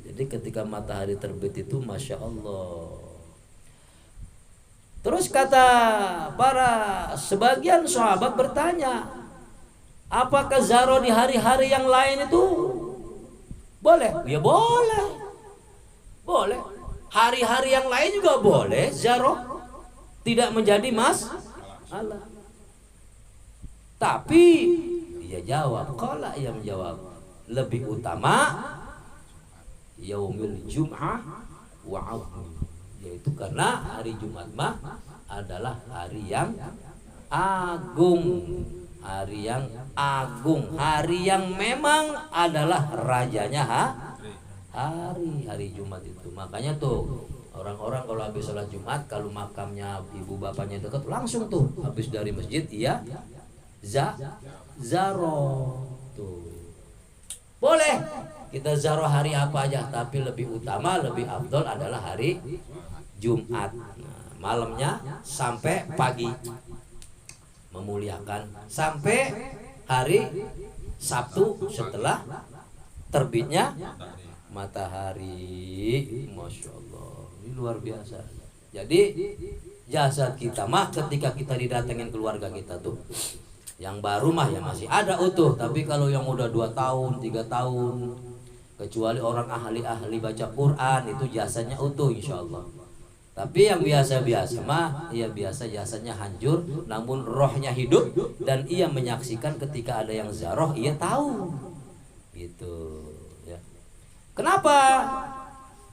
Jadi ketika matahari terbit itu masya Allah. Terus kata para sebagian sahabat bertanya, apakah ziarah di hari-hari yang lain itu boleh? Ya boleh. Hari-hari yang lain juga boleh ziarah, tidak menjadi masalah. Tapi dia jawab, qala, ia menjawab, lebih utama yaumil jum'ah wa 'azmi, yaitu karena hari Jumat mah adalah hari yang agung, hari yang agung, hari yang memang adalah rajanya hari Jumat itu. Makanya tuh orang-orang kalau habis sholat Jumat, kalau makamnya ibu bapaknya dekat, langsung tuh habis dari masjid iya zaro tuh. Boleh kita zaro hari apa aja, tapi lebih utama, lebih afdol adalah hari Jumat. Nah, malamnya sampai pagi memuliakan, sampai hari Sabtu setelah terbitnya matahari. Masya Allah, ini luar biasa. Jadi jasad kita mah ketika kita didatengin keluarga kita tuh, yang baru mah ya masih ada utuh, tapi kalau yang udah 2 tahun 3 tahun, kecuali orang ahli baca Quran, itu jasadnya utuh insya Allah. Tapi yang biasa-biasa mah ya biasa jasadnya hancur, namun rohnya hidup, dan ia menyaksikan ketika ada yang zaroh, ia tahu gitu ya. Kenapa?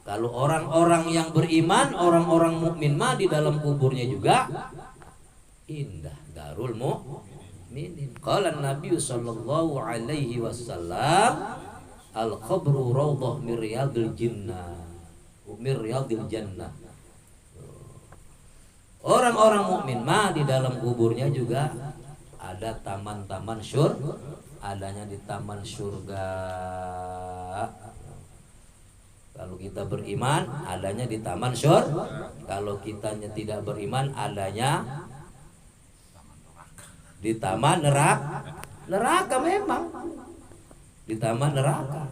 Kalau orang-orang yang beriman, orang-orang mukmin mah di dalam kuburnya juga indah, darul mu'minin. Qala Nabi sallallahu alaihi wasallam, al-qabru raudhah min riyadil jannah, min riyadil jannah. Orang-orang mukmin mah di dalam kuburnya juga ada taman-taman adanya di taman surga. Kalau kita beriman, adanya di taman surga. Kalau kita tidak beriman, adanya di taman neraka memang. Di taman neraka.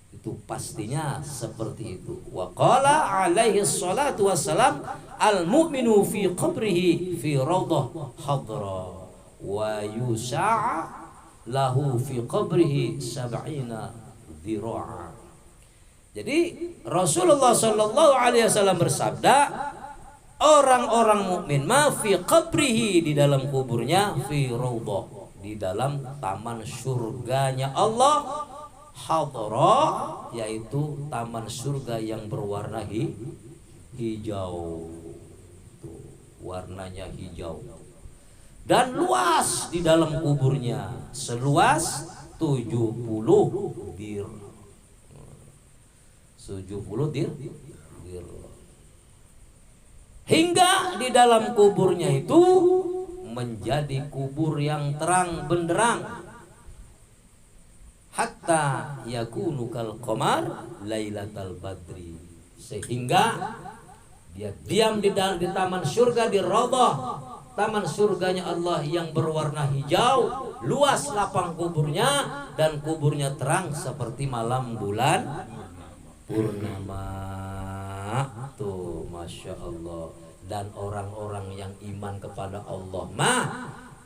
Itu pastinya seperti itu. Wa qala alaihi salatu wassalam, al-mu'minu fi qabrihi fi raudhah hadra wa yusa'a lahu fi qabrihi 70 dhira'a. Jadi Rasulullah sallallahu alaihi wasallam bersabda, orang-orang mukmin ma fi qabrihi, di dalam kuburnya, fi raudhah, di dalam taman surganya Allah, hadra, yaitu taman surga yang berwarna hijau. Tuh, warnanya hijau. Dan luas di dalam kuburnya, seluas 70 dir. 70 dir. Hingga di dalam kuburnya itu menjadi kubur yang terang benderang, hatta yakunu kal qamar lailatal badri, sehingga dia diam di taman surga, di raudhah taman surganya Allah yang berwarna hijau, luas lapang kuburnya, dan kuburnya terang seperti malam bulan purnama. Tuh, masya Allah. Dan orang-orang yang iman kepada Allah mah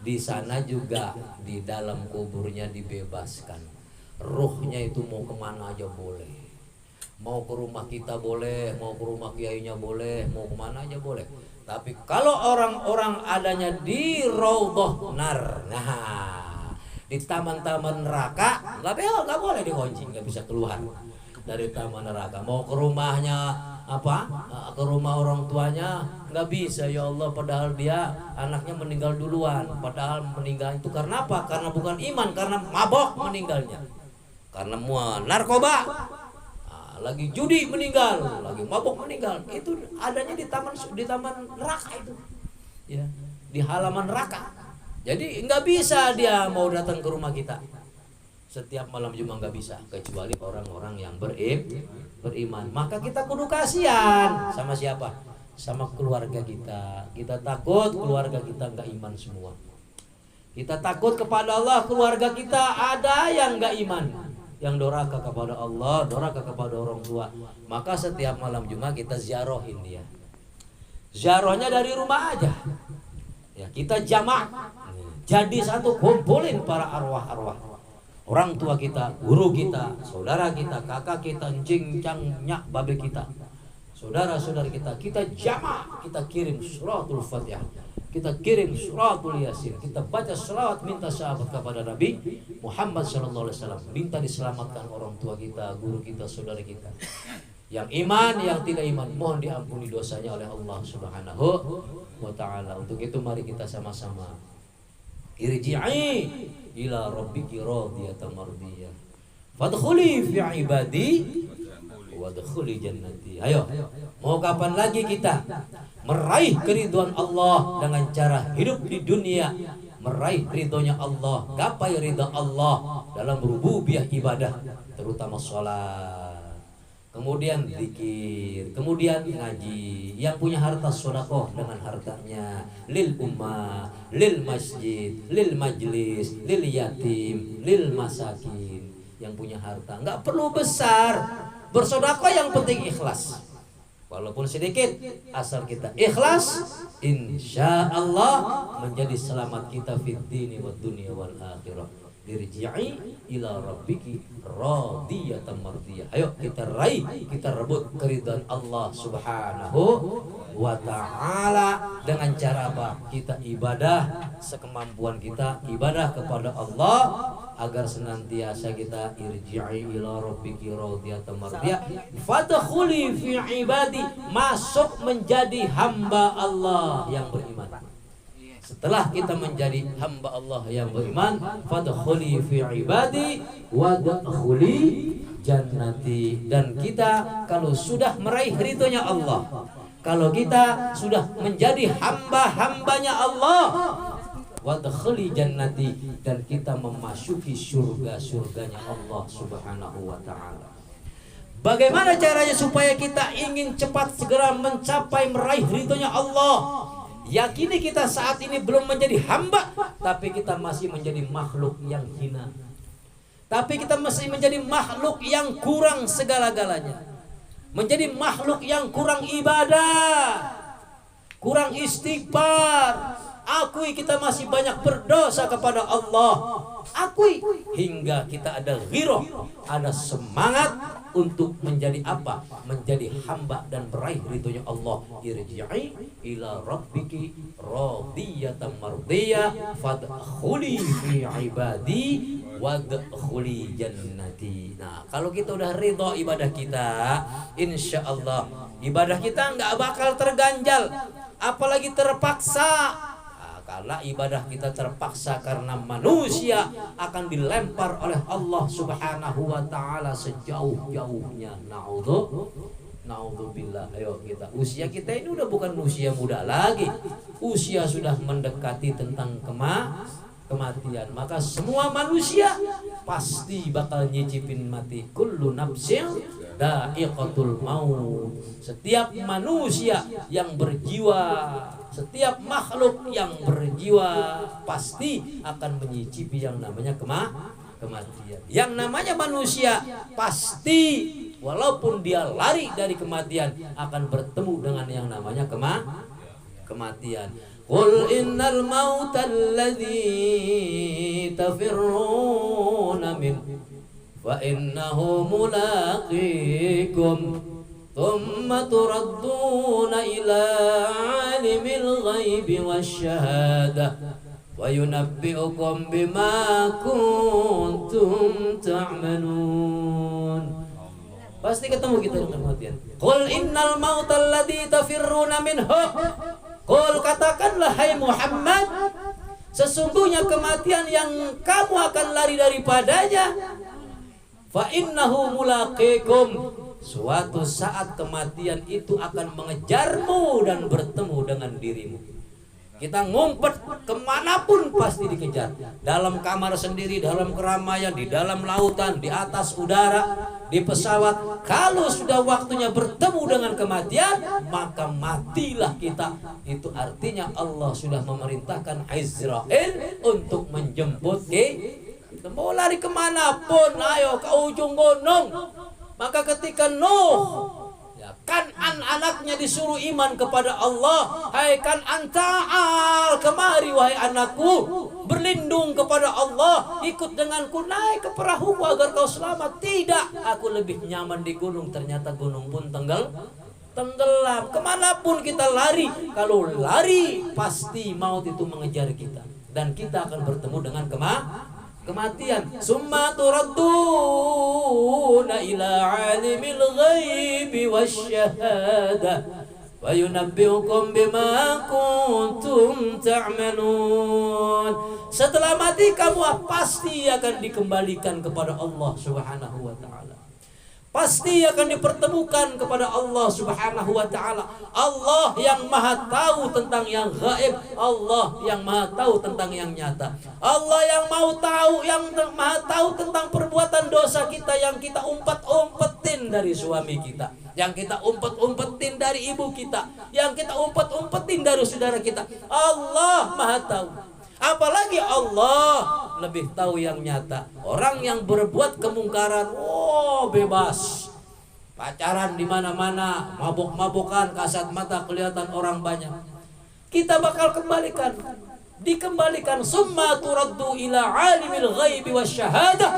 di sana juga di dalam kuburnya dibebaskan. Ruhnya itu mau kemana aja boleh, mau ke rumah kita boleh, mau ke rumah kiainya boleh, mau kemana aja boleh. Tapi kalau orang-orang adanya di raudhah nar, nah di taman-taman neraka, nggak boleh dikunci, nggak bisa keluar dari taman neraka. Mau ke rumahnya ke rumah orang tuanya nggak bisa, ya Allah, padahal dia anaknya meninggal duluan, padahal meninggal itu karena apa? Karena bukan iman, karena mabok meninggalnya, karena narkoba, lagi judi meninggal, lagi mabok meninggal. Itu adanya di taman neraka itu, ya, di halaman neraka. Jadi nggak bisa dia mau datang ke rumah kita setiap malam Jumat, nggak bisa, kecuali orang-orang yang beriman. Maka kita kudu kasihan sama siapa? Sama keluarga kita. Kita takut keluarga kita nggak iman semua. Kita takut kepada Allah, keluarga kita ada yang nggak iman, yang doraka kepada Allah, doraka kepada orang tua. Maka setiap malam Jumat kita ziarahin dia. Ziarahnya dari rumah aja. Ya, kita jamak. Jadi satu, kumpulin para arwah-arwah. Orang tua kita, guru kita, saudara kita, kakak kita, encing, cang, nyak, babe kita, saudara-saudara kita jamak, kita kirim suratul Fatihah. kita kirim suratul Yasin, kita baca selawat minta syafaat kepada Nabi Muhammad SAW, minta diselamatkan orang tua kita, guru kita, saudara kita. Yang iman, yang tidak iman, mohon diampuni dosanya oleh Allah Subhanahu wa Ta'ala. Untuk itu mari kita sama-sama irji'i ila rabbiki radiyatan mardiyah fadkhuli fi ibadi wadkhuli jannati. Ayo, mau kapan lagi kita meraih keridhaan Allah dengan cara hidup di dunia, meraih ridhonya Allah, gapai ridha Allah dalam rububiyah ibadah, terutama sholat, kemudian zikir, kemudian ngaji, yang punya harta sedekah dengan hartanya lil ummah, lil masjid, lil majlis, lil yatim, lil masakin. Yang punya harta nggak perlu besar, bersedekah yang penting ikhlas, walaupun sedikit, asal kita ikhlas, insya Allah menjadi selamat kita fid dini wad dunya wal akhirah. Irji'i ila rabbiki radiyatan mardiyah. Ayo kita raih, kita rebut keridhaan Allah Subhanahu wa Ta'ala dengan cara apa? Kita ibadah sekemampuan kita, ibadah kepada Allah agar senantiasa kita irji'i ila rabbiki radiyatan mardiyah fadkhuli fi ibadi, masuk menjadi hamba Allah yang beriman. Setelah kita menjadi hamba Allah yang beriman, fadkhuli fi ibadi wadkhuli jannati. Dan kita kalau sudah meraih ridhonya Allah, kalau kita sudah menjadi hamba-hambanya Allah, wadkhuli jannati, dan kita memasuki surga-surganya Allah Subhanahu wa Ta'ala. Bagaimana caranya supaya kita ingin cepat segera mencapai meraih ridhonya Allah? Yakini kita saat ini belum menjadi hamba, tapi kita masih menjadi makhluk yang hina, tapi kita masih menjadi makhluk yang kurang segala-galanya, menjadi makhluk yang kurang ibadah, kurang istighfar. Akui kita masih banyak berdosa kepada Allah. Akui hingga kita ada ghirah, ada semangat untuk menjadi apa? Menjadi hamba dan meraih ridhonya Allah. Irji'i ila rabbiki radiyatan mardiyah fadkhuli fi ibadi wadkhuli jannati. Nah, kalau kita udah ridho ibadah kita, insya Allah ibadah kita nggak bakal terganjal, apalagi terpaksa. Kalau ibadah kita terpaksa karena manusia, akan dilempar oleh Allah Subhanahu wa Ta'ala sejauh-jauhnya. Naudzubillah. Ayo kita, usia kita ini udah bukan usia muda lagi, usia sudah mendekati tentang kematian. Maka semua manusia pasti bakal nyicipin mati. Kullu nafsin dha'iqatul maut. Setiap manusia yang berjiwa, setiap makhluk yang berjiwa pasti akan menyicipi yang namanya kematian. Yang namanya manusia pasti walaupun dia lari dari kematian akan bertemu dengan yang namanya kematian. Qul innal mauta alladzi tafirruna min fa innahu mulaqikum thumma turadduna ila alimil ghaibi wasyahadah wa yunabbi'ukum bima kuntum ta'malun. Pasti ketemu kita dengan kematian. Qul innal mauta alladzi tafirruna minhu. Qul, katakanlah hai Muhammad, sesungguhnya kematian yang kamu akan lari daripadanya, fa innahu mulaqikum, suatu saat kematian itu akan mengejarmu dan bertemu dengan dirimu. Kita ngumpet kemanapun pasti dikejar. Dalam kamar sendiri, dalam keramaian, di dalam lautan, di atas udara, di pesawat. Kalau sudah waktunya bertemu dengan kematian, maka matilah kita. Itu artinya Allah sudah memerintahkan Israel untuk menjemput kita. Mau lari kemanapun, ayo ke ujung gunung. Maka ketika Nuh, Kan'an anaknya disuruh iman kepada Allah. Hai Kan'an, ta'al kemari wahai anakku, berlindung kepada Allah, ikut denganku naik ke perahuku agar kau selamat. Tidak, aku lebih nyaman di gunung. Ternyata gunung pun tenggelam. Kemanapun kita lari, kalau lari pasti maut itu mengejar kita dan kita akan bertemu dengan kematian. Summa turadduna ila alimil ghaibi wasyahada wa yunabbiukum bima kuntum ta'malun. Setelah mati kamu pasti akan dikembalikan kepada Allah Subhanahu wa taala. Pasti akan dipertemukan kepada Allah Subhanahu wa taala. Allah yang Maha tahu tentang yang gaib, Allah yang Maha tahu tentang yang nyata. Allah yang Maha tahu tentang perbuatan dosa kita yang kita umpet-umpetin dari suami kita, yang kita umpet-umpetin dari ibu kita, yang kita umpet-umpetin dari saudara kita. Allah Maha tahu. Apalagi Allah lebih tahu yang nyata. Orang yang berbuat kemungkaran, bebas. Pacaran di mana-mana, mabuk-mabukan, kasat mata kelihatan orang banyak. Kita bakal dikembalikan summa turaddu ila alimil ghaibi wasyahadah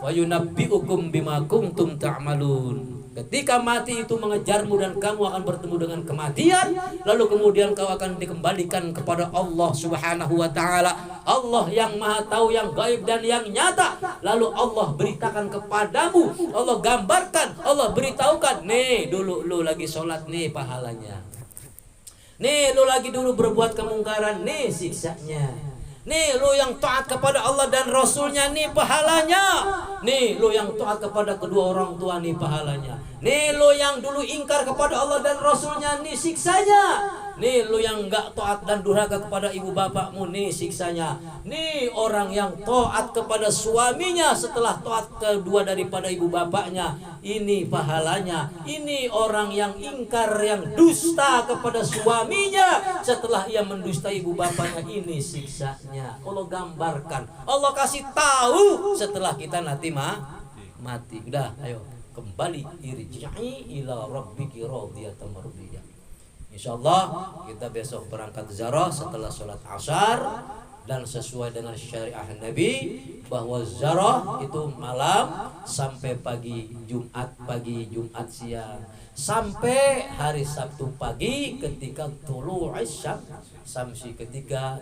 wa yunabbiukum bima kuntum ta'malun. Ketika mati itu mengejarmu dan kamu akan bertemu dengan kematian, lalu kemudian kau akan dikembalikan kepada Allah Subhanahu wa taala. Allah yang Maha tahu yang gaib dan yang nyata. Lalu Allah beritakan kepadamu, Allah gambarkan, Allah beritahukan, nih dulu lu lagi sholat nih pahalanya. Nih lu lagi dulu berbuat kemungkaran, nih siksanya. Nih lu yang taat kepada Allah dan Rasulnya, nih pahalanya. Nih lu yang taat kepada kedua orang tua, nih pahalanya. Nih lu yang dulu ingkar kepada Allah dan Rasulnya, nih siksanya. Nih lu yang gak taat dan durhaka kepada ibu bapakmu, nih siksanya. Nih orang yang taat kepada suaminya setelah taat kedua daripada ibu bapaknya, ini pahalanya. Ini orang yang ingkar, yang dusta kepada suaminya setelah ia mendusta ibu bapaknya, ini siksanya. Allah gambarkan, Allah kasih tahu setelah kita nanti mati. Udah, ayo kembali, irji'i ila rabbiki radiyatan mardiyah. Insyaallah kita besok berangkat ziarah setelah sholat asar, dan sesuai dengan syariah Nabi bahwa ziarah itu malam sampai pagi Jumat siang sampai hari Sabtu pagi ketika tulu'is syamsi, ketika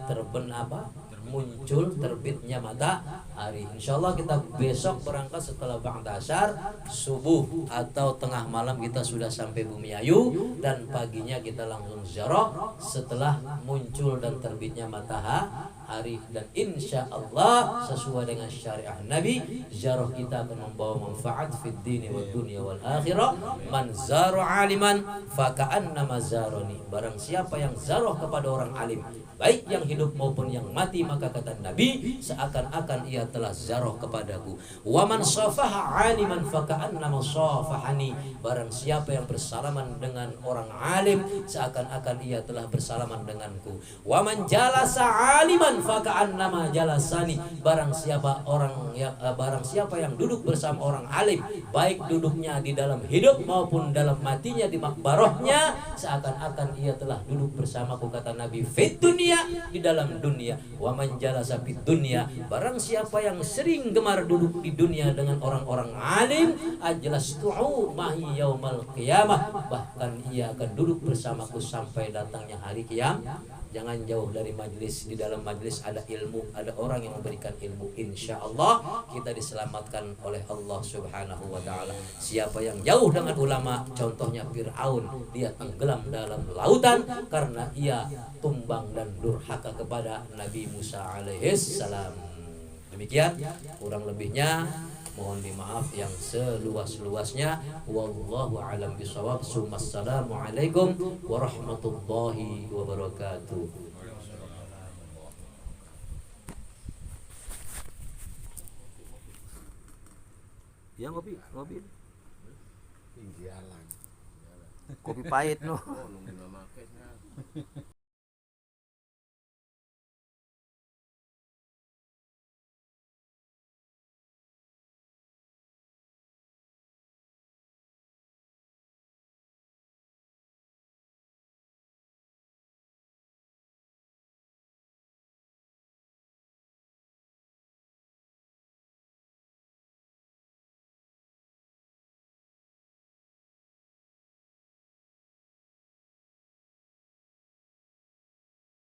muncul terbitnya matahari. Insyaallah kita besok berangkat setelah ba'da asar, subuh atau tengah malam kita sudah sampai Bumiayu, dan paginya kita langsung ziarah setelah muncul dan terbitnya matahari. Dan insyaallah sesuai dengan syariah Nabi, ziarah kita akan membawa manfaat fid dini wad dunya wal akhirah. Man zara aliman faka'annama zarani. Barang siapa yang ziarah kepada orang alim, baik yang hidup maupun yang mati, maka kata Nabi, seakan-akan ia telah ziarah kepadaku. Wa man safaha aliman faka'annama safahani. Barang siapa yang bersalaman dengan orang alim, seakan-akan ia telah bersalaman denganku. Wa man jalasa aliman faka'annama jalasani. Barang siapa yang duduk bersama orang alim, baik duduknya di dalam hidup maupun dalam matinya di makbarahnya, seakan-akan ia telah duduk bersamaku, kata Nabi, fit dunia, di dalam dunia. Wa man jalasa fid dunya. Barang siapa yang sering gemar duduk di dunia dengan orang-orang alim, ajlastu'u mahi yaumal qiyamah. Bahkan ia akan duduk bersamaku sampai datangnya hari kiamat. Jangan jauh dari majlis. Di dalam majlis ada ilmu, ada orang yang memberikan ilmu. Insyaallah kita diselamatkan oleh Allah Subhanahu wa taala. Siapa yang jauh dengan ulama, contohnya Fir'aun, dia tenggelam dalam lautan karena ia tumbang dan durhaka kepada Nabi Musa alaihissalam. Demikian kurang lebihnya, mohon dimaaf yang seluas-luasnya. Wallahu a'lam bishawab. Assalamualaikum warahmatullahi wabarakatuh. Ya ngopi. Kopi pahit no.